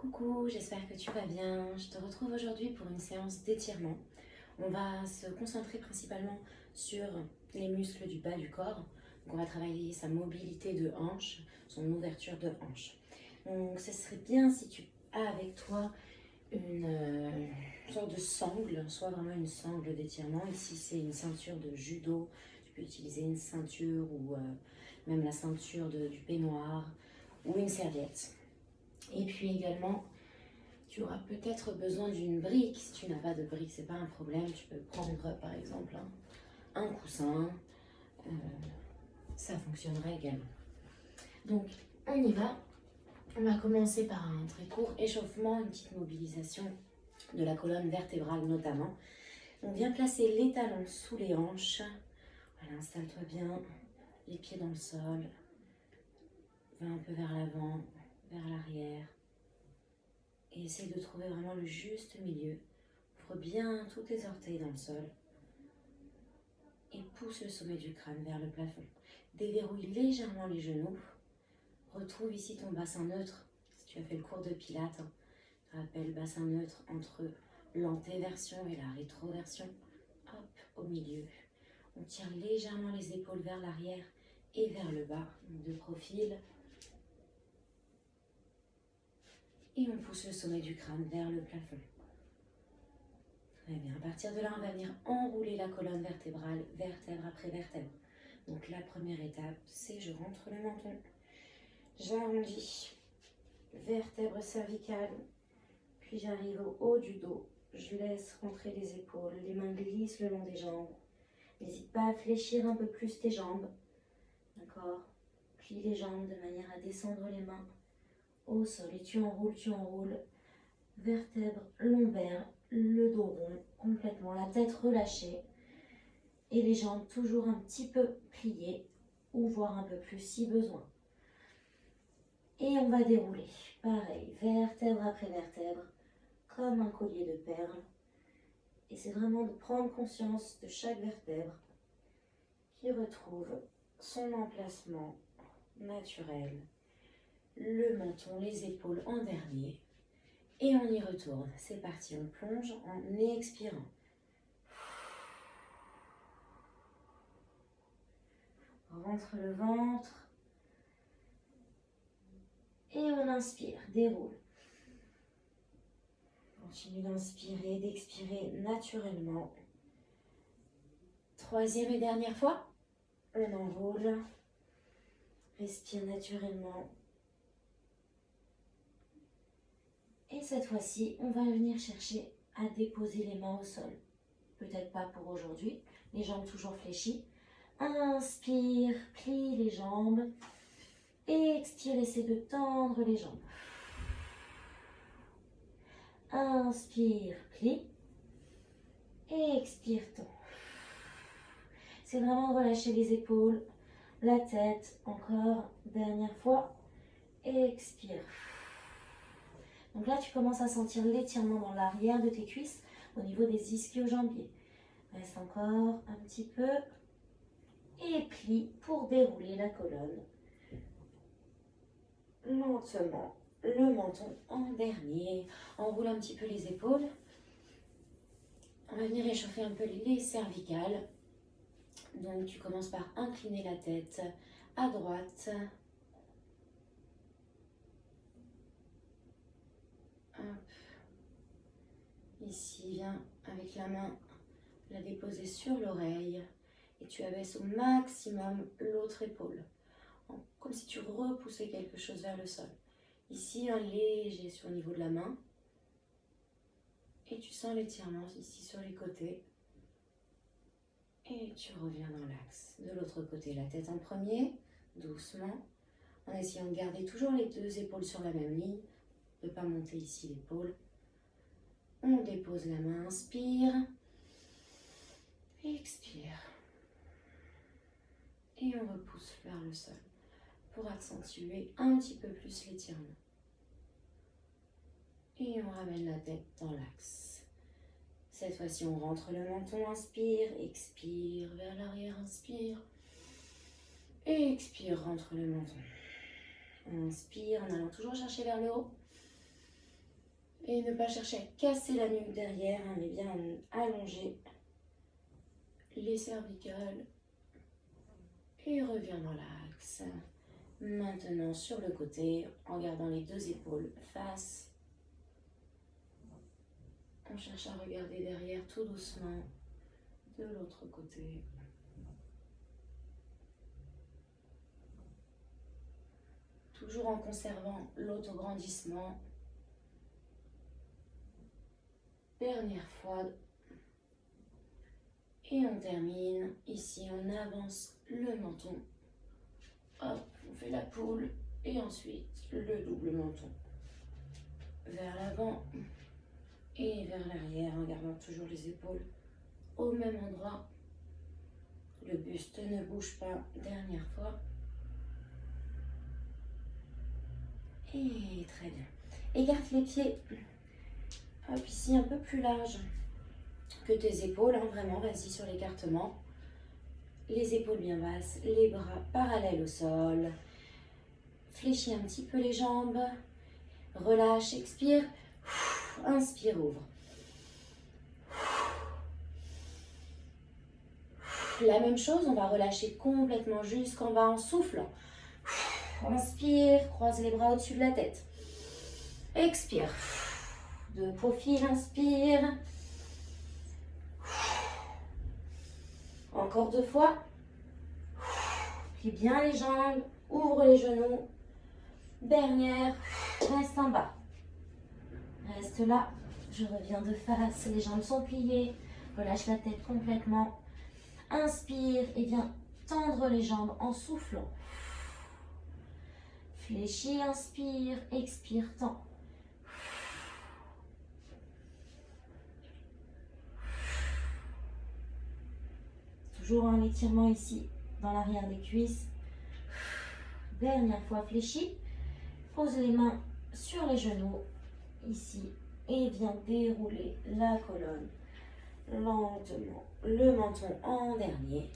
Coucou, j'espère que tu vas bien. Je te retrouve aujourd'hui pour une séance d'étirement. On va se concentrer principalement sur les muscles du bas du corps. Donc on va travailler sa mobilité de hanche, son ouverture de hanche. Donc ce serait bien si tu as avec toi une sorte de sangle, soit vraiment une sangle d'étirement. Ici c'est une ceinture de judo. Tu peux utiliser une ceinture ou même la ceinture du peignoir ou une serviette. Et puis également, tu auras peut-être besoin d'une brique. Si tu n'as pas de brique, c'est pas un problème. Tu peux prendre par exemple un coussin. Euh, ça fonctionnerait également. Donc, on y va. On va commencer par un très court échauffement, une petite mobilisation de la colonne vertébrale notamment. On vient placer les talons sous les hanches. Voilà, installe-toi bien, les pieds dans le sol. Va un peu vers l'avant, vers l'arrière. Et essaye de trouver vraiment le juste milieu. Ouvre bien tous tes orteils dans le sol. Et pousse le sommet du crâne vers le plafond. Déverrouille légèrement les genoux. Retrouve ici ton bassin neutre. Si tu as fait le cours de pilates, rappelle bassin neutre entre l'antéversion et la rétroversion. Hop, au milieu. On tire légèrement les épaules vers l'arrière et vers le bas, de profil. Et on pousse le sommet du crâne vers le plafond. Très bien, à partir de là, on va venir enrouler la colonne vertébrale, vertèbre après vertèbre. Donc la première étape, c'est je rentre le menton, j'arrondis, vertèbre cervicale, puis j'arrive au haut du dos. Je laisse rentrer les épaules, les mains glissent le long des jambes. N'hésite pas à fléchir un peu plus tes jambes. D'accord? Plie les jambes de manière à descendre les mains au sol. Et tu enroules. Vertèbre lombaire, le dos rond, complètement, la tête relâchée. Et les jambes toujours un petit peu pliées, ou voire un peu plus si besoin. Et on va dérouler. Pareil, vertèbre après vertèbre, comme un collier de perles. Et c'est vraiment de prendre conscience de chaque vertèbre qui retrouve son emplacement naturel. Le menton, les épaules en dernier. Et on y retourne. C'est parti, on plonge en expirant. Rentre le ventre. Et on inspire, déroule. Continue d'inspirer, d'expirer naturellement. Troisième et dernière fois. On enroule. Respire naturellement. Et cette fois-ci, on va venir chercher à déposer les mains au sol. Peut-être pas pour aujourd'hui. Les jambes toujours fléchies. Inspire, plie les jambes. Expire, essaie de tendre les jambes. Inspire, plie. Expire, tend. C'est vraiment relâcher les épaules, la tête. Encore, dernière fois. Expire. Donc là, tu commences à sentir l'étirement dans l'arrière de tes cuisses au niveau des ischio-jambiers. Reste encore un petit peu. Et plie pour dérouler la colonne. Lentement, le menton en dernier. Enroule un petit peu les épaules. On va venir réchauffer un peu les cervicales. Donc tu commences par incliner la tête à droite. Hop. Ici, viens avec la main la déposer sur l'oreille. Et tu abaisses au maximum l'autre épaule. Comme si tu repoussais quelque chose vers le sol. Ici, un léger sur le niveau de la main. Et tu sens l'étirement ici sur les côtés. Et tu reviens dans l'axe. De l'autre côté, la tête en premier, doucement. En essayant de garder toujours les deux épaules sur la même ligne. De ne pas monter ici l'épaule. On dépose la main, inspire. Expire. Et on repousse vers le sol pour accentuer un petit peu plus l'étirement. Et on ramène la tête dans l'axe. Cette fois-ci, on rentre le menton, inspire, expire, vers l'arrière, inspire. Et expire, rentre le menton. On inspire en allant toujours chercher vers le haut. Et ne pas chercher à casser la nuque derrière, hein, mais bien allonger les cervicales. Et reviens dans l'axe. Maintenant sur le côté, en gardant les deux épaules face. On cherche à regarder derrière tout doucement de l'autre côté. Toujours en conservant l'autograndissement. Dernière fois. Et on termine. Ici, on avance le menton. Hop, on fait la poule. Et ensuite, le double menton. Vers l'avant et vers l'arrière en gardant toujours les épaules au même endroit. Le buste ne bouge pas. Dernière fois. Et très bien. Écarte les pieds. Hop, ici un peu plus large que tes épaules. Hein, vraiment, vas-y sur l'écartement. Les épaules bien basses, les bras parallèles au sol. Fléchis un petit peu les jambes. Relâche, expire. Inspire, ouvre. La même chose, on va relâcher complètement jusqu'en bas en soufflant. Inspire, croise les bras au-dessus de la tête. Expire. De profil, inspire. Encore 2 fois. Plie bien les jambes, ouvre les genoux. Dernière, reste en bas. Reste là. Je reviens de face, les jambes sont pliées. Relâche la tête complètement. Inspire et viens tendre les jambes en soufflant. Fléchis, inspire, expire, tends. Toujours un étirement ici dans l'arrière des cuisses. Dernière fois, fléchis. Pose les mains sur les genoux ici et viens dérouler la colonne lentement. Le menton en dernier.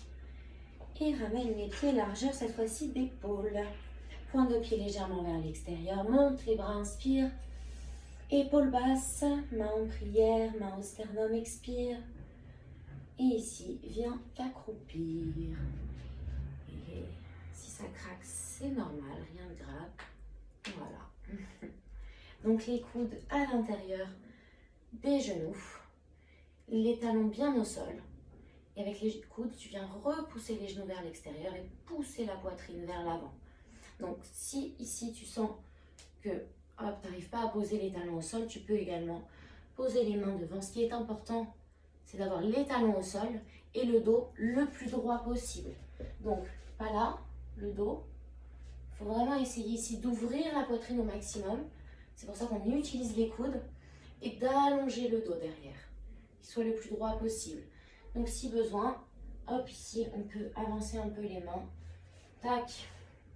Et ramène les pieds largeur cette fois-ci d'épaule. Pointe de pied légèrement vers l'extérieur. Monte les bras, inspire. Épaules basses, main en prière, main au sternum, expire. Et ici, viens t'accroupir. Et si ça craque, c'est normal, rien de grave. Voilà. Donc les coudes à l'intérieur des genoux. Les talons bien au sol. Et avec les coudes, tu viens repousser les genoux vers l'extérieur et pousser la poitrine vers l'avant. Donc si ici tu sens que tu n'arrives pas à poser les talons au sol, tu peux également poser les mains devant. Ce qui est important, c'est d'avoir les talons au sol et le dos le plus droit possible. Donc pas là, le dos. Il faut vraiment essayer ici d'ouvrir la poitrine au maximum. C'est pour ça qu'on utilise les coudes et d'allonger le dos derrière. Qu'il soit le plus droit possible. Donc si besoin, hop, ici, on peut avancer un peu les mains. Tac.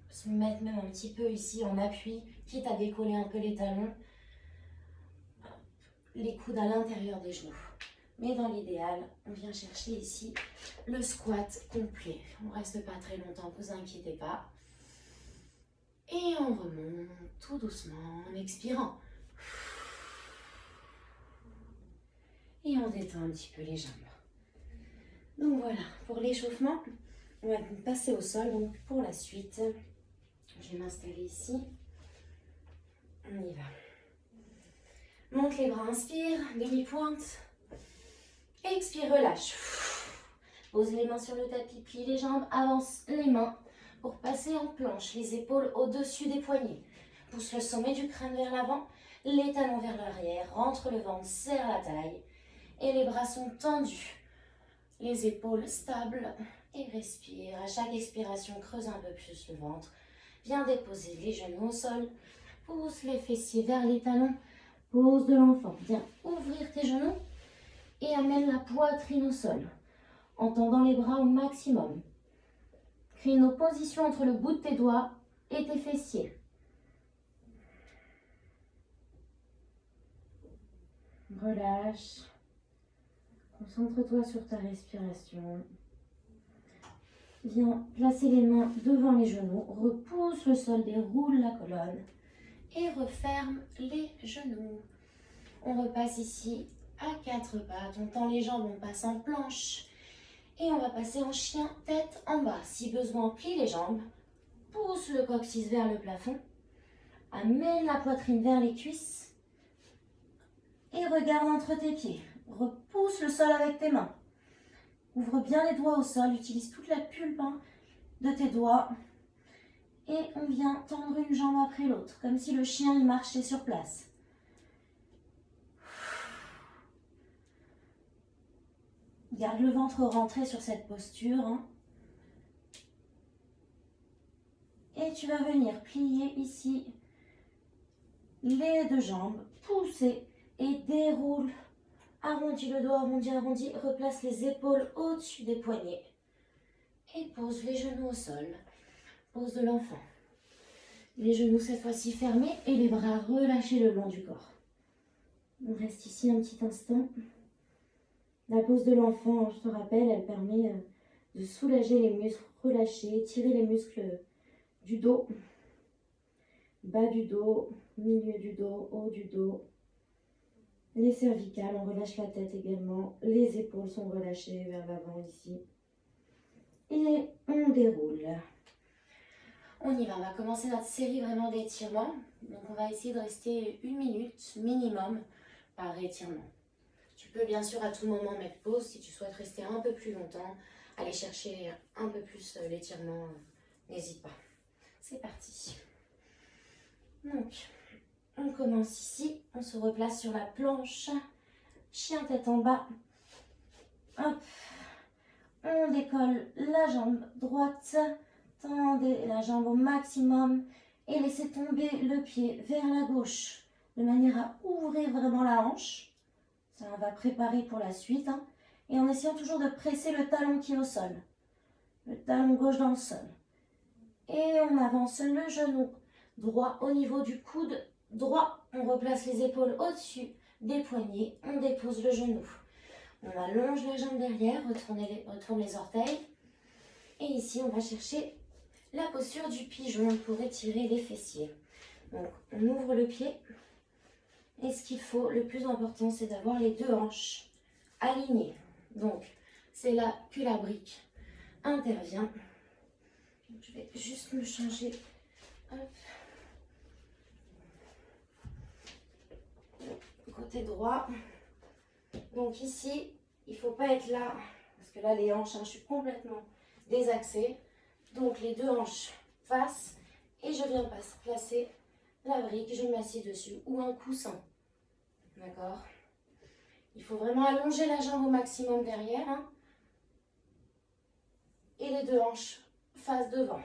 Se mettre même un petit peu ici en appui, quitte à décoller un peu les talons. Les coudes à l'intérieur des genoux. Mais dans l'idéal, on vient chercher ici le squat complet. On ne reste pas très longtemps, ne vous inquiétez pas. Et on remonte tout doucement en expirant. Et on détend un petit peu les jambes. Donc voilà, pour l'échauffement, on va passer au sol. Donc pour la suite, je vais m'installer ici. On y va. Monte les bras, inspire, demi-pointe. Expire, relâche. Pose les mains sur le tapis, plie les jambes, avance les mains pour passer en planche, les épaules au-dessus des poignets. Pousse le sommet du crâne vers l'avant, les talons vers l'arrière, rentre le ventre, serre la taille et les bras sont tendus. Les épaules stables et respire. À chaque expiration, creuse un peu plus le ventre. Viens déposer les genoux au sol. Pousse les fessiers vers les talons. Pose de l'enfant. Viens ouvrir tes genoux et amène la poitrine au sol en tendant les bras au maximum. Crée une opposition entre le bout de tes doigts et tes fessiers. Relâche. Concentre-toi sur ta respiration. Viens placer les mains devant les genoux. Repousse le sol, déroule la colonne et referme les genoux. On repasse ici à 4 pattes. On tend les jambes, on passe en planche. Et on va passer en chien tête en bas. Si besoin, plie les jambes. Pousse le coccyx vers le plafond. Amène la poitrine vers les cuisses. Et regarde entre tes pieds. Repousse le sol avec tes mains. Ouvre bien les doigts au sol. Utilise toute la pulpe de tes doigts. Et on vient tendre une jambe après l'autre, comme si le chien y marchait sur place. Garde le ventre rentré sur cette posture. Et tu vas venir plier ici les deux jambes, pousser et déroule. Arrondis le dos, arrondis, arrondis. Replace les épaules au-dessus des poignets. Et pose les genoux au sol. Pose de l'enfant. Les genoux cette fois-ci fermés et les bras relâchés le long du corps. On reste ici un petit instant. La pose de l'enfant, je te rappelle, elle permet de soulager les muscles relâchés, tirer les muscles du dos, bas du dos, milieu du dos, haut du dos, les cervicales, on relâche la tête également, les épaules sont relâchées vers l'avant ici. Et on déroule. On y va, on va commencer notre série vraiment d'étirements. Donc on va essayer de rester 1 minute minimum par étirement. Tu peux bien sûr à tout moment mettre pause si tu souhaites rester un peu plus longtemps, aller chercher un peu plus l'étirement, n'hésite pas. C'est parti. Donc, on commence ici, on se replace sur la planche, chien tête en bas. Hop, on décolle la jambe droite, tendez la jambe au maximum et laissez tomber le pied vers la gauche de manière à ouvrir vraiment la hanche. Ça, on va préparer pour la suite. Et en essayant toujours de presser le talon qui est au sol. Le talon gauche dans le sol. Et on avance le genou droit au niveau du coude droit. On replace les épaules au-dessus des poignets. On dépose le genou. On allonge la jambe derrière, retourne les orteils. Et ici, on va chercher la posture du pigeon pour étirer les fessiers. Donc, on ouvre le pied. Et ce qu'il faut, le plus important, c'est d'avoir les deux hanches alignées. Donc, c'est là que la brique intervient. Je vais juste me changer. Hop. Côté droit. Donc ici, il ne faut pas être là, parce que là, les hanches, je suis complètement désaxée. Donc, les deux hanches face. Et je viens placer la brique, je m'assieds dessus, ou un coussin. D'accord? Il faut vraiment allonger la jambe au maximum derrière. Et les deux hanches face devant.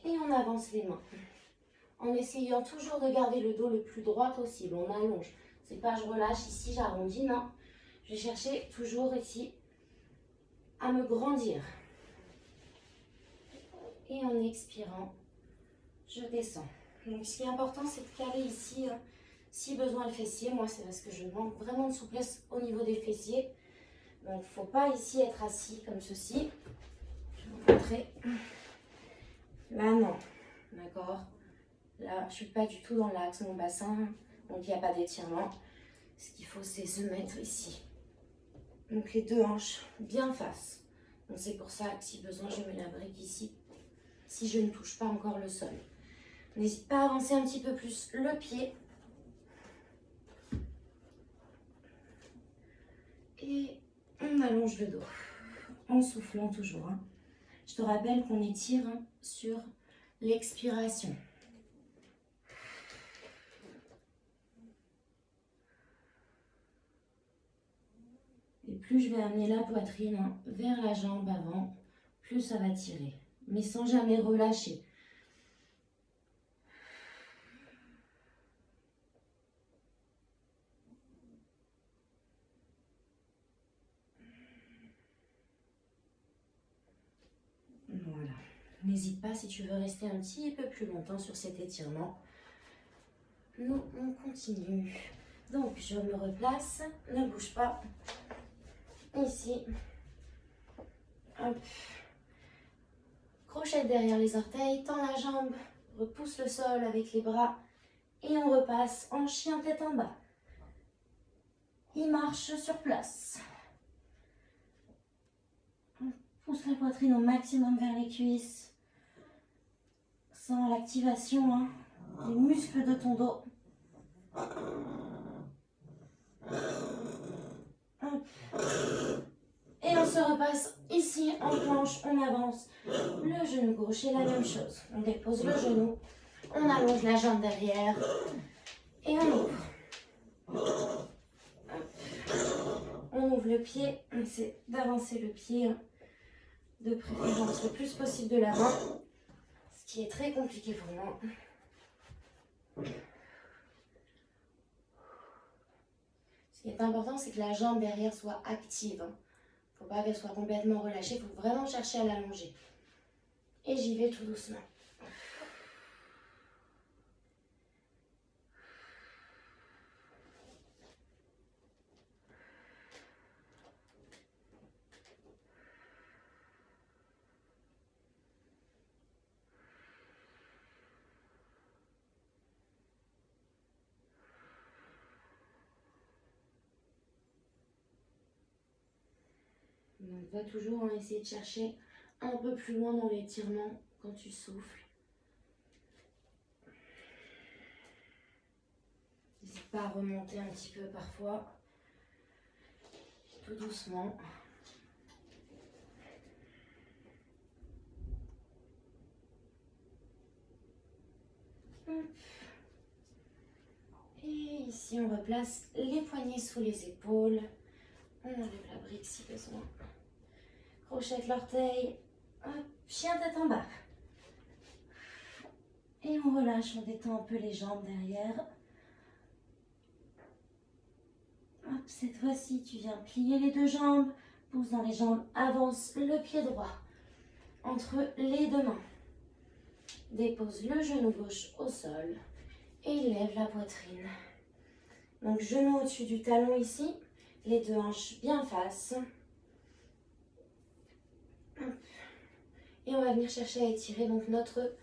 Et on avance les mains. En essayant toujours de garder le dos le plus droit possible. On allonge. C'est pas je relâche ici, j'arrondis. Non. Je vais chercher toujours ici à me grandir. Et en expirant, je descends. Donc ce qui est important, c'est de caler ici, si besoin, le fessier. Moi, c'est parce que je manque vraiment de souplesse au niveau des fessiers. Donc, il ne faut pas ici être assis comme ceci. Je vais vous montrer. Là, non. D'accord? Là, je ne suis pas du tout dans l'axe, mon bassin. Donc, il n'y a pas d'étirement. Ce qu'il faut, c'est se mettre ici. Donc, les deux hanches bien face. Donc, c'est pour ça que si besoin, je mets la brique ici. Si je ne touche pas encore le sol. N'hésite pas à avancer un petit peu plus le pied. Et on allonge le dos. En soufflant toujours. Je te rappelle qu'on étire sur l'expiration. Et plus je vais amener la poitrine vers la jambe avant, plus ça va tirer. Mais sans jamais relâcher. Voilà. N'hésite pas si tu veux rester un petit peu plus longtemps sur cet étirement. Nous, on continue. Donc, je me replace. Ne bouge pas. Ici. Hop. Crochet derrière les orteils. Tends la jambe. Repousse le sol avec les bras. Et on repasse en chien tête en bas. il marche sur place. On pousse la poitrine au maximum vers les cuisses. Sens l'activation des muscles de ton dos. Hop. Et on se repasse ici en planche, on avance le genou gauche et la même chose. On dépose le genou, on allonge la jambe derrière et on ouvre. On ouvre le pied, on essaie d'avancer le pied de préférence le plus possible de l'avant, ce qui est très compliqué pour moi. Ce qui est important, c'est que la jambe derrière soit active. Il ne faut pas qu'elle soit complètement relâchée, il faut vraiment chercher à l'allonger. Et j'y vais tout doucement. Donc va toujours essayer de chercher un peu plus loin dans l'étirement quand tu souffles. N'hésite pas à remonter un petit peu parfois, tout doucement. Et ici, on replace les poignets sous les épaules. On enlève la brique si besoin. Crochette l'orteil. Chien tête en bas. Et on relâche, on détend un peu les jambes derrière. Hop, cette fois-ci, tu viens plier les deux jambes. Pousse dans les jambes, avance le pied droit entre les deux mains. Dépose le genou gauche au sol et lève la poitrine. Donc genou au-dessus du talon ici, les deux hanches bien face. Et on va venir chercher à étirer donc notre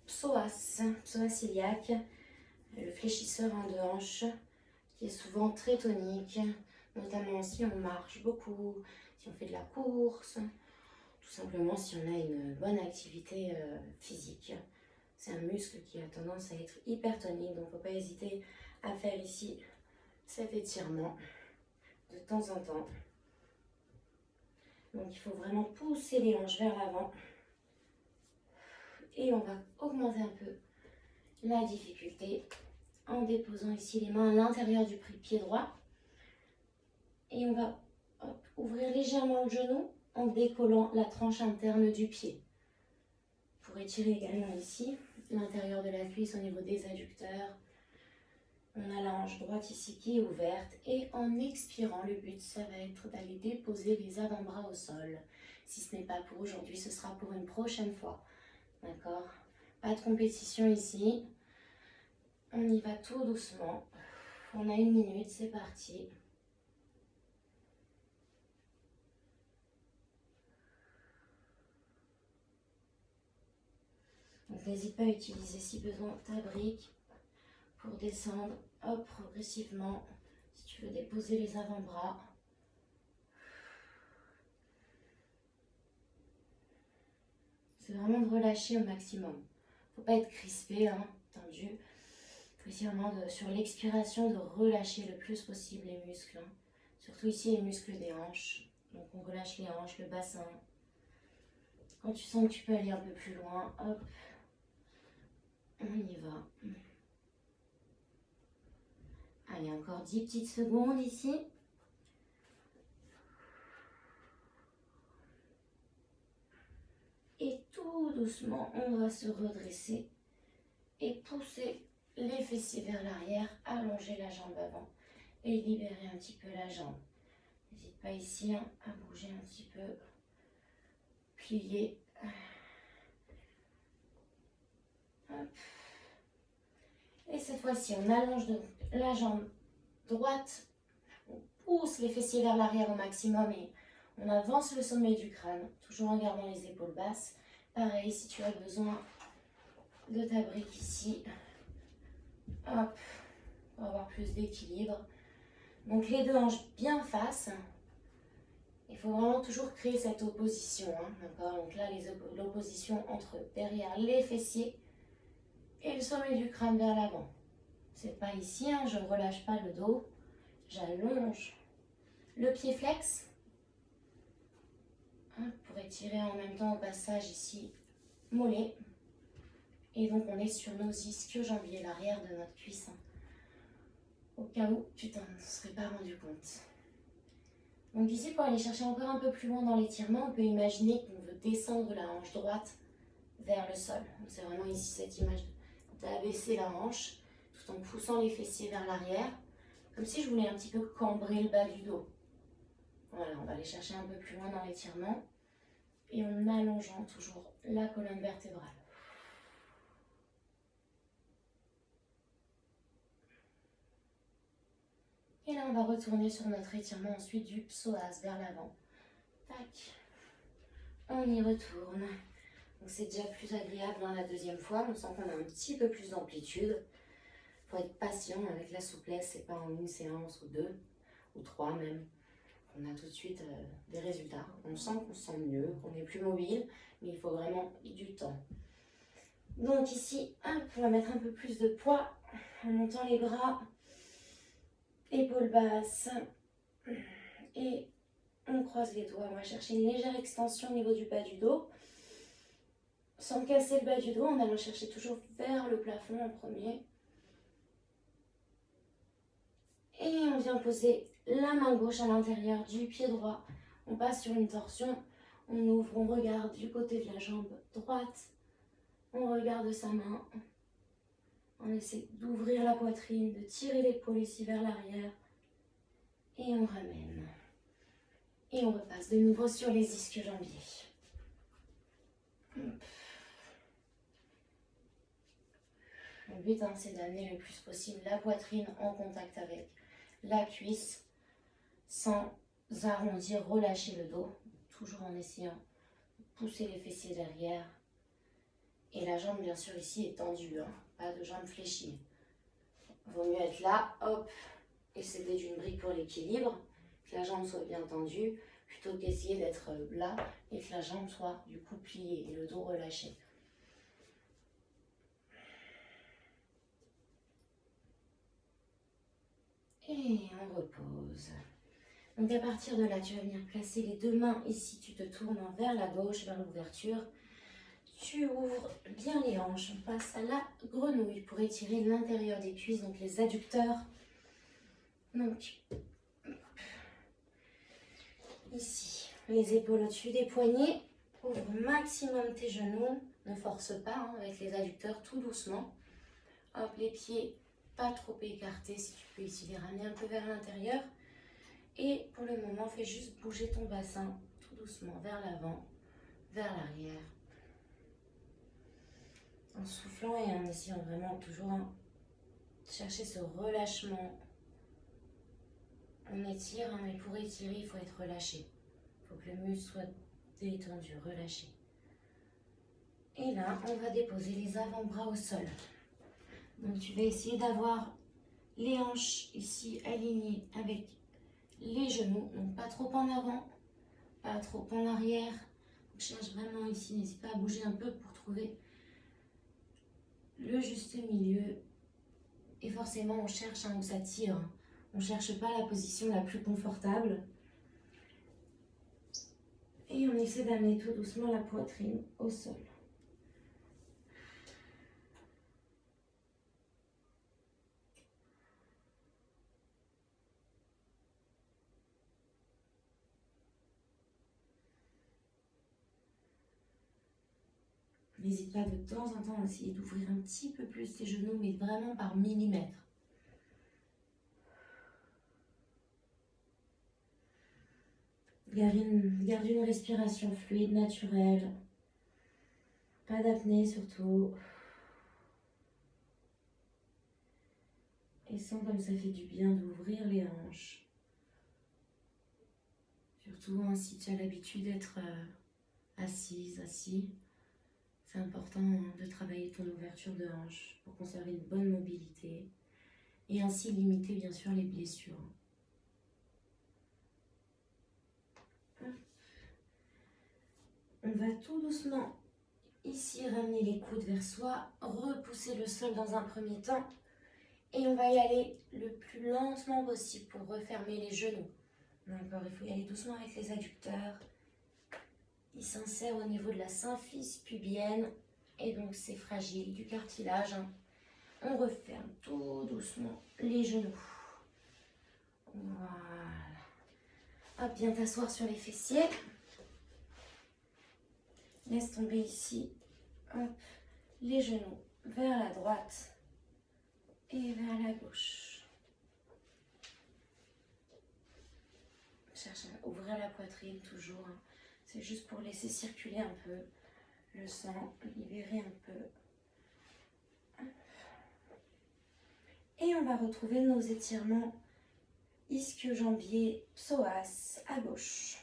psoas iliaque, le fléchisseur en deux hanches, qui est souvent très tonique, notamment si on marche beaucoup, si on fait de la course, tout simplement si on a une bonne activité physique. C'est un muscle qui a tendance à être hypertonique, donc il ne faut pas hésiter à faire ici cet étirement de temps en temps. Donc il faut vraiment pousser les hanches vers l'avant. Et on va augmenter un peu la difficulté en déposant ici les mains à l'intérieur du pied droit. Et on va ouvrir légèrement le genou en décollant la tranche interne du pied. Pour étirer également ici l'intérieur de la cuisse au niveau des adducteurs. On a la hanche droite ici qui est ouverte. Et en expirant, le but, ça va être d'aller déposer les avant-bras au sol. Si ce n'est pas pour aujourd'hui, ce sera pour une prochaine fois. D'accord? Pas de compétition ici. On y va tout doucement. On a 1 minute, c'est parti. Donc n'hésite pas à utiliser si besoin ta brique pour descendre progressivement. Si tu veux déposer les avant-bras. C'est vraiment de relâcher au maximum. Faut pas être crispé, tendu. Il faut essayer vraiment sur l'expiration de relâcher le plus possible les muscles. Surtout ici les muscles des hanches. Donc on relâche les hanches, le bassin. Quand tu sens que tu peux aller un peu plus loin, hop, on y va. Allez, encore 10 petites secondes ici. Et tout doucement, on va se redresser et pousser les fessiers vers l'arrière, allonger la jambe avant et libérer un petit peu la jambe. N'hésite pas ici à bouger un petit peu, plier. Hop. Et cette fois-ci, on allonge donc la jambe droite, on pousse les fessiers vers l'arrière au maximum et on avance le sommet du crâne, toujours en gardant les épaules basses. Pareil, si tu as besoin de ta brique ici, hop, pour avoir plus d'équilibre. Donc les deux hanches bien face. Il faut vraiment toujours créer cette opposition, hein, d'accord? Donc là, l'opposition entre derrière les fessiers et le sommet du crâne vers l'avant. C'est pas ici, hein, je ne relâche pas le dos. J'allonge le pied flex. Pour étirer en même temps au passage ici, mollet. Et donc on est sur nos ischio-jambiers, l'arrière de notre cuisse. Au cas où tu t'en serais pas rendu compte. Donc ici, pour aller chercher encore un peu plus loin dans l'étirement, on peut imaginer qu'on veut descendre la hanche droite vers le sol. C'est vraiment ici cette image d'abaisser la hanche tout en poussant les fessiers vers l'arrière, comme si je voulais un petit peu cambrer le bas du dos. Voilà, on va aller chercher un peu plus loin dans l'étirement et en allongeant toujours la colonne vertébrale. Et là, on va retourner sur notre étirement ensuite du psoas vers l'avant. Tac. On y retourne. Donc c'est déjà plus agréable dans la deuxième fois. On sent qu'on a un petit peu plus d'amplitude. Il faut être patient avec la souplesse. C'est pas en une séance ou deux ou trois même. On a tout de suite des résultats. On sent qu'on se sent mieux, qu'on est plus mobile, mais il faut vraiment du temps. Donc ici, hop, on va mettre un peu plus de poids en montant les bras. Épaules basses et on croise les doigts. On va chercher une légère extension au niveau du bas du dos sans casser le bas du dos en allant chercher toujours vers le plafond en premier. Et on vient poser la main gauche à l'intérieur du pied droit. On passe sur une torsion, on ouvre, on regarde du côté de la jambe droite. On regarde sa main. On essaie d'ouvrir la poitrine, de tirer l'épaule ici vers l'arrière. Et on ramène. Et on repasse de nouveau sur les ischio-jambiers. Le but, hein, c'est d'amener le plus possible la poitrine en contact avec la cuisse, sans arrondir, relâcher le dos, toujours en essayant de pousser les fessiers derrière. Et la jambe, bien sûr, ici est tendue, hein, pas de jambe fléchie. Il vaut mieux être là, hop, et s'aider d'une brique pour l'équilibre, que la jambe soit bien tendue, plutôt qu'essayer d'être là et que la jambe soit du coup pliée et le dos relâché. Et on repose. Donc à partir de là, tu vas venir placer les deux mains ici, tu te tournes vers la gauche, vers l'ouverture. Tu ouvres bien les hanches, on passe à la grenouille pour étirer l'intérieur des cuisses, donc les adducteurs. Donc, ici, les épaules au-dessus des poignets. Ouvre au maximum tes genoux, ne force pas hein, avec les adducteurs, tout doucement. Hop, les pieds pas trop écartés, si tu peux ici les ramener un peu vers l'intérieur. Et pour le moment, fais juste bouger ton bassin tout doucement vers l'avant, vers l'arrière. En soufflant et en essayant vraiment toujours de chercher ce relâchement. On étire, hein, mais pour étirer, il faut être relâché. Il faut que le muscle soit détendu, relâché. Et là, on va déposer les avant-bras au sol. Donc tu vas essayer d'avoir les hanches ici alignées avec les genoux. Donc pas trop en avant, pas trop en arrière. On cherche vraiment ici, n'hésite pas à bouger un peu pour trouver le juste milieu. Et forcément, on cherche où ça tire. On ne cherche pas la position la plus confortable. Et on essaie d'amener tout doucement la poitrine au sol. N'hésite pas de temps en temps à essayer d'ouvrir un petit peu plus tes genoux, mais vraiment par millimètre. Garde une respiration fluide, naturelle. Pas d'apnée surtout. Et sens comme ça fait du bien d'ouvrir les hanches. Surtout hein, si tu as l'habitude d'être assise, assis. C'est important de travailler ton ouverture de hanche pour conserver une bonne mobilité et ainsi limiter bien sûr les blessures. On va tout doucement ici ramener les coudes vers soi, repousser le sol dans un premier temps et on va y aller le plus lentement possible pour refermer les genoux. D'accord, il faut y aller doucement avec les adducteurs. Ils s'insèrent au niveau de la symphyse pubienne et donc c'est fragile du cartilage. On referme tout doucement les genoux. Voilà. Hop, bien t'asseoir sur les fessiers. Laisse tomber ici. Hop, les genoux vers la droite et vers la gauche. Cherche à ouvrir la poitrine toujours. C'est juste pour laisser circuler un peu le sang, libérer un peu. Et on va retrouver nos étirements ischio-jambier, psoas à gauche.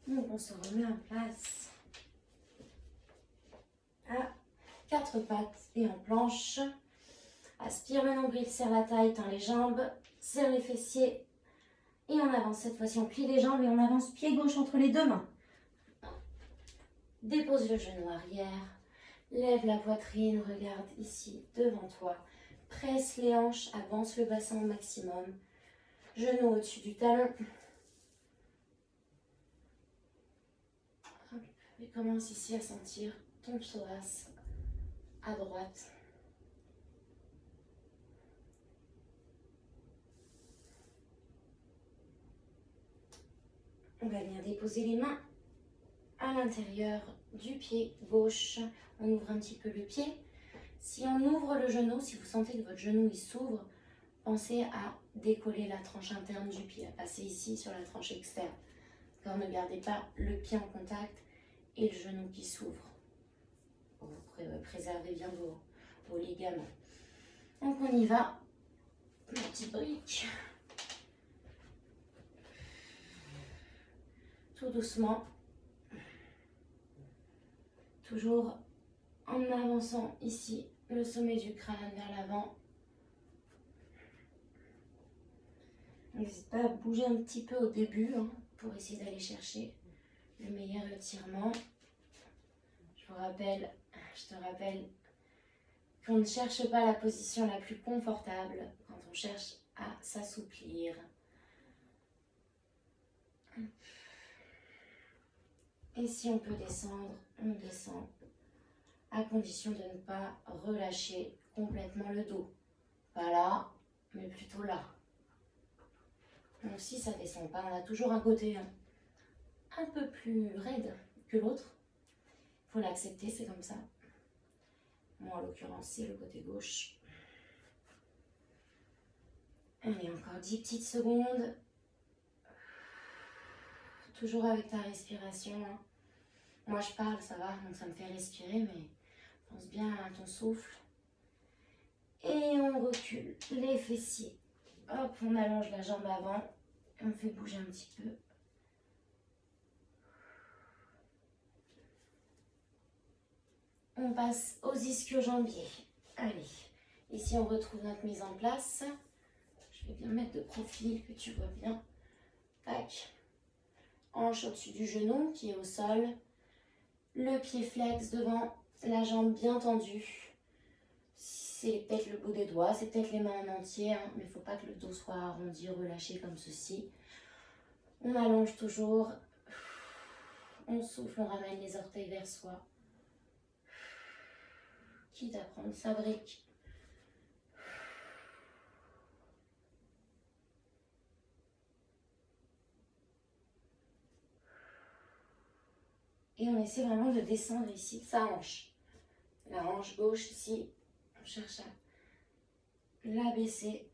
Donc on se remet en place à quatre pattes et en planche. Aspire le nombril, serre la taille, tends les jambes, serre les fessiers et on avance. Cette fois-ci on plie les jambes et on avance pied gauche entre les deux mains. Dépose le genou arrière, lève la poitrine, regarde ici devant toi. Presse les hanches, avance le bassin au maximum. Genou au-dessus du talon. Et commence ici à sentir ton psoas à droite. On va bien déposer les mains à l'intérieur du pied gauche. On ouvre un petit peu le pied. Si on ouvre le genou, si vous sentez que votre genou il s'ouvre, pensez à décoller la tranche interne du pied, à passer ici sur la tranche externe. D'accord, ne gardez pas le pied en contact et le genou qui s'ouvre. Pour vous préserver bien vos ligaments. Donc on y va. Petite brique. Tout doucement. Toujours en avançant ici le sommet du crâne vers l'avant. N'hésite pas à bouger un petit peu au début pour essayer d'aller chercher le meilleur étirement. Je te rappelle qu'on ne cherche pas la position la plus confortable quand on cherche à s'assouplir. Et si on peut descendre, on descend, à condition de ne pas relâcher complètement le dos. Pas là, mais plutôt là. Donc si ça descend pas, on a toujours un côté un peu plus raide que l'autre. Il faut l'accepter, c'est comme ça. Moi, en l'occurrence, c'est le côté gauche. Allez, encore 10 petites secondes. Toujours avec ta respiration. Moi, je parle, ça va, donc ça me fait respirer, mais pense bien à ton souffle. Et on recule les fessiers. Hop, on allonge la jambe avant. Et on fait bouger un petit peu. On passe aux ischio-jambiers. Allez, ici on retrouve notre mise en place. Je vais bien mettre de profil, que tu vois bien. Tac. Hanche au-dessus du genou qui est au sol. Le pied flex devant, la jambe bien tendue. C'est peut-être le bout des doigts, c'est peut-être les mains en entier, mais il ne faut pas que le dos soit arrondi, relâché comme ceci. On allonge toujours. On souffle, on ramène les orteils vers soi. Quitte à prendre sa brique. Et on essaie vraiment de descendre ici sa hanche. La hanche gauche ici, on cherche à l'abaisser.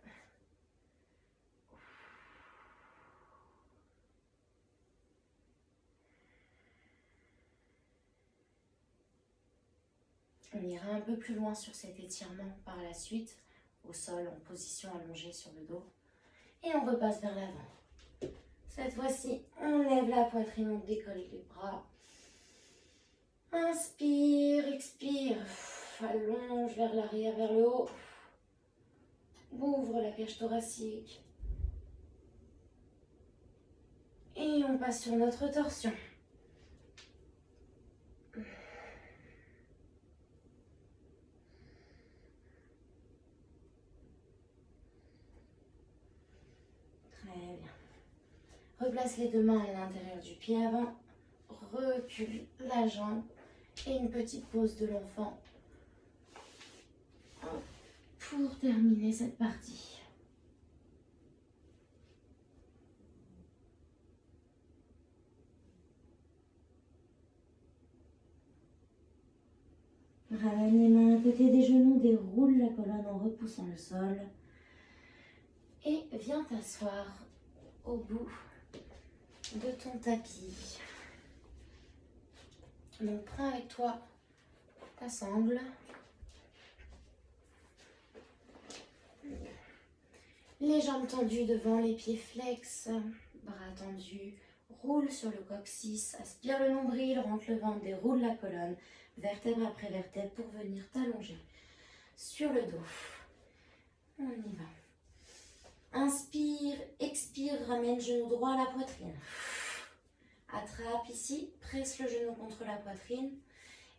On ira un peu plus loin sur cet étirement par la suite, au sol en position allongée sur le dos. Et on repasse vers l'avant. Cette fois-ci, on lève la poitrine, on décolle les bras. Inspire, expire. Allonge vers l'arrière, vers le haut. Ouvre la cage thoracique. Et on passe sur notre torsion. Très bien. Replace les deux mains à l'intérieur du pied avant. Recule la jambe et une petite pause de l'enfant pour terminer cette partie. Ramène les mains à côté des genoux, déroule la colonne en repoussant le sol et viens t'asseoir au bout de ton tapis. Donc prends avec toi ta sangle. Les jambes tendues devant, les pieds flex, bras tendus, roule sur le coccyx, aspire le nombril, rentre le ventre, déroule la colonne, vertèbre après vertèbre pour venir t'allonger sur le dos. On y va. Inspire, expire, ramène genou droit à la poitrine. Attrape ici, presse le genou contre la poitrine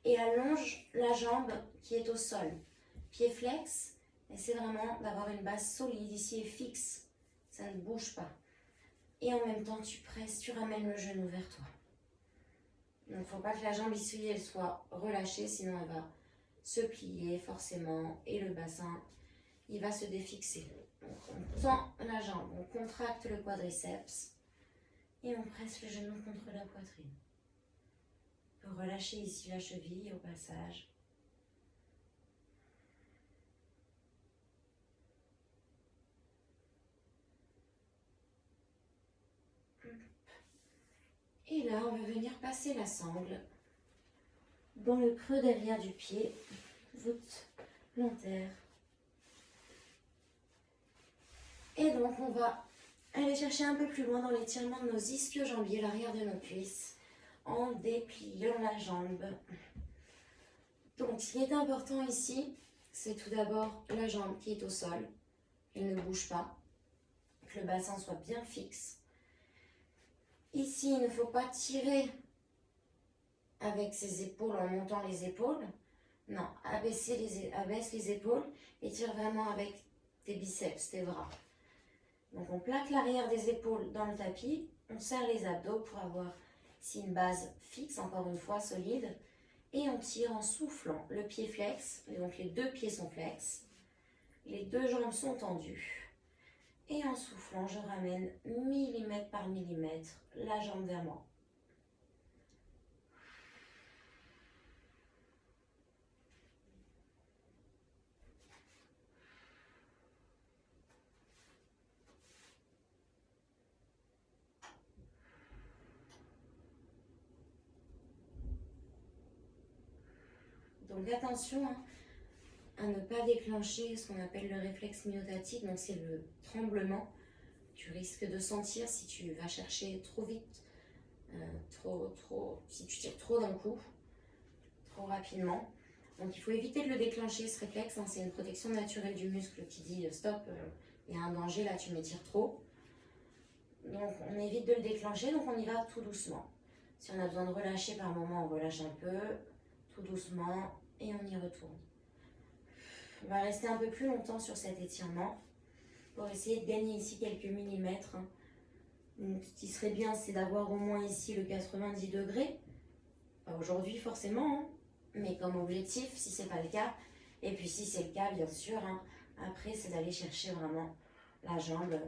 et allonge la jambe qui est au sol. Pied flex. Essaie vraiment d'avoir une base solide ici et fixe. Ça ne bouge pas. Et en même temps, tu presses, tu ramènes le genou vers toi. Donc, il ne faut pas que la jambe ici, elle soit relâchée, sinon elle va se plier forcément. Et le bassin, il va se défixer. Donc, on tend la jambe, on contracte le quadriceps. Et on presse le genou contre la poitrine. On peut relâcher ici la cheville au passage. Et là, on va venir passer la sangle dans le creux derrière du pied, voûte plantaire. Et donc, on va aller chercher un peu plus loin dans l'étirement de nos ischio-jambiers, l'arrière de nos cuisses, en dépliant la jambe. Donc, ce qui est important ici, c'est tout d'abord la jambe qui est au sol, elle ne bouge pas, que le bassin soit bien fixe. Ici, il ne faut pas tirer avec ses épaules en montant les épaules. Non, abaisse les épaules et tire vraiment avec tes biceps, tes bras. Donc on plaque l'arrière des épaules dans le tapis, on serre les abdos pour avoir ici une base fixe, encore une fois solide, et on tire en soufflant. Le pied flex, donc les deux pieds sont flex, les deux jambes sont tendues. Et en soufflant, je ramène millimètre par millimètre la jambe vers moi. Donc attention à ne pas déclencher ce qu'on appelle le réflexe myotatique, donc c'est le tremblement. Tu risques de sentir si tu vas chercher trop vite, si tu tires trop d'un coup, trop rapidement. Donc il faut éviter de le déclencher, ce réflexe, c'est une protection naturelle du muscle qui dit stop, il y a un danger là, tu m'étires trop. Donc on évite de le déclencher, donc on y va tout doucement. Si on a besoin de relâcher par moment, on relâche un peu, tout doucement, et on y retourne. On va rester un peu plus longtemps sur cet étirement pour essayer de gagner ici quelques millimètres. Donc, ce qui serait bien, c'est d'avoir au moins ici le 90 degrés. Pas aujourd'hui forcément, mais comme objectif, si ce n'est pas le cas. Et puis si c'est le cas, bien sûr, après c'est d'aller chercher vraiment la jambe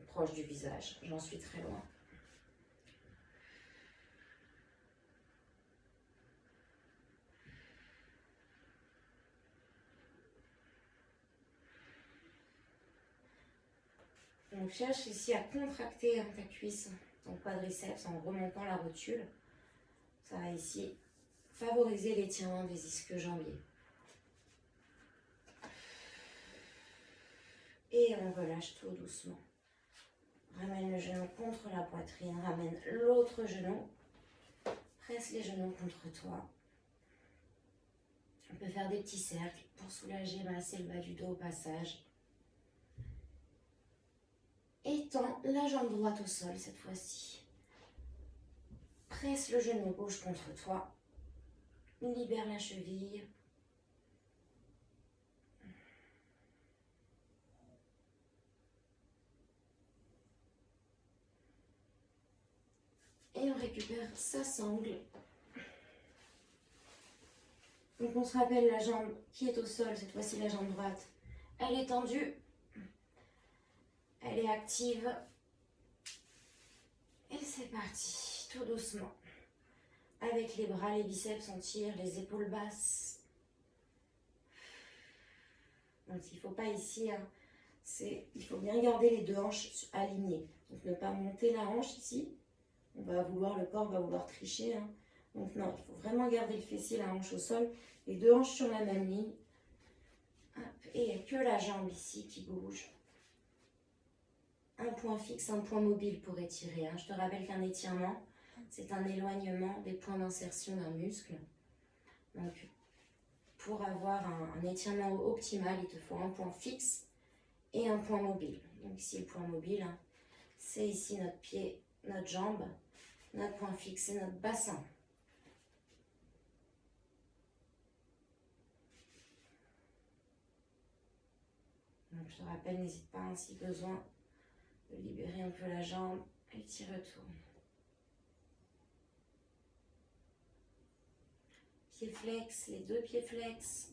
proche du visage. J'en suis très loin. Donc cherche ici à contracter ta cuisse, ton quadriceps en remontant la rotule. Ça va ici favoriser l'étirement des ischio-jambiers. Et on relâche tout doucement. Ramène le genou contre la poitrine, ramène l'autre genou. Presse les genoux contre toi. On peut faire des petits cercles pour soulager, masser le bas du dos au passage. Étends la jambe droite au sol cette fois-ci. Presse le genou gauche contre toi. Libère la cheville. Et on récupère sa sangle. Donc on se rappelle la jambe qui est au sol, cette fois-ci la jambe droite. Elle est tendue. Elle est active. Et c'est parti, tout doucement. Avec les bras, les biceps, on tire, les épaules basses. Donc il ne faut pas ici, hein, il faut bien garder les deux hanches alignées. Donc ne pas monter la hanche ici. Le corps va vouloir tricher. Hein. Donc non, il faut vraiment garder le fessier, la hanche au sol. Les deux hanches sur la même ligne. Hop, et il n'y a que la jambe ici qui bouge. Un point fixe, un point mobile pour étirer. Hein. Je te rappelle qu'un étirement, c'est un éloignement des points d'insertion d'un muscle. Donc, pour avoir un étirement optimal, il te faut un point fixe et un point mobile. Donc ici, le point mobile, hein, c'est ici notre pied, notre jambe, notre point fixe et notre bassin. Donc je te rappelle, n'hésite pas, hein, si besoin, de libérer un peu la jambe et t'y retournes. Pieds flex, les deux pieds flex.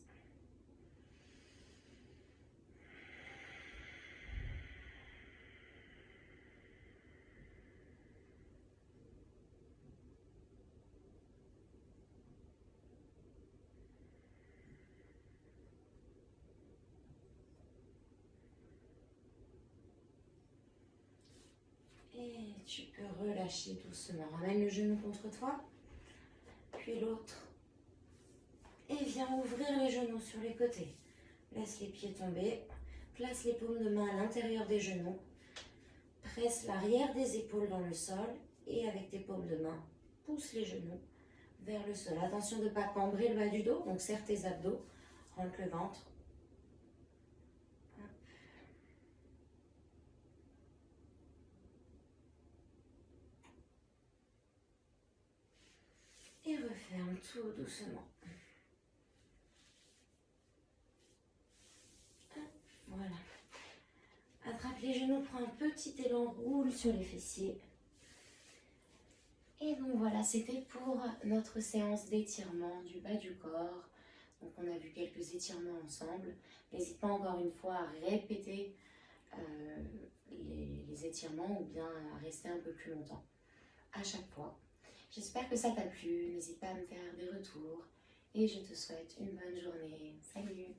Et tu peux relâcher doucement. Ramène le genou contre toi, puis l'autre. Et viens ouvrir les genoux sur les côtés. Laisse les pieds tomber. Place les paumes de main à l'intérieur des genoux. Presse l'arrière des épaules dans le sol. Et avec tes paumes de main, pousse les genoux vers le sol. Attention de ne pas cambrer le bas du dos. Donc serre tes abdos. Rentre le ventre. Et referme tout doucement. Voilà. Attrape les genoux, prends un petit élan, roule sur les fessiers. Et donc voilà, c'était pour notre séance d'étirement du bas du corps. Donc on a vu quelques étirements ensemble. N'hésite pas encore une fois à répéter les étirements ou bien à rester un peu plus longtemps à chaque fois. J'espère que ça t'a plu. N'hésite pas à me faire des retours. Et je te souhaite une bonne journée. Salut!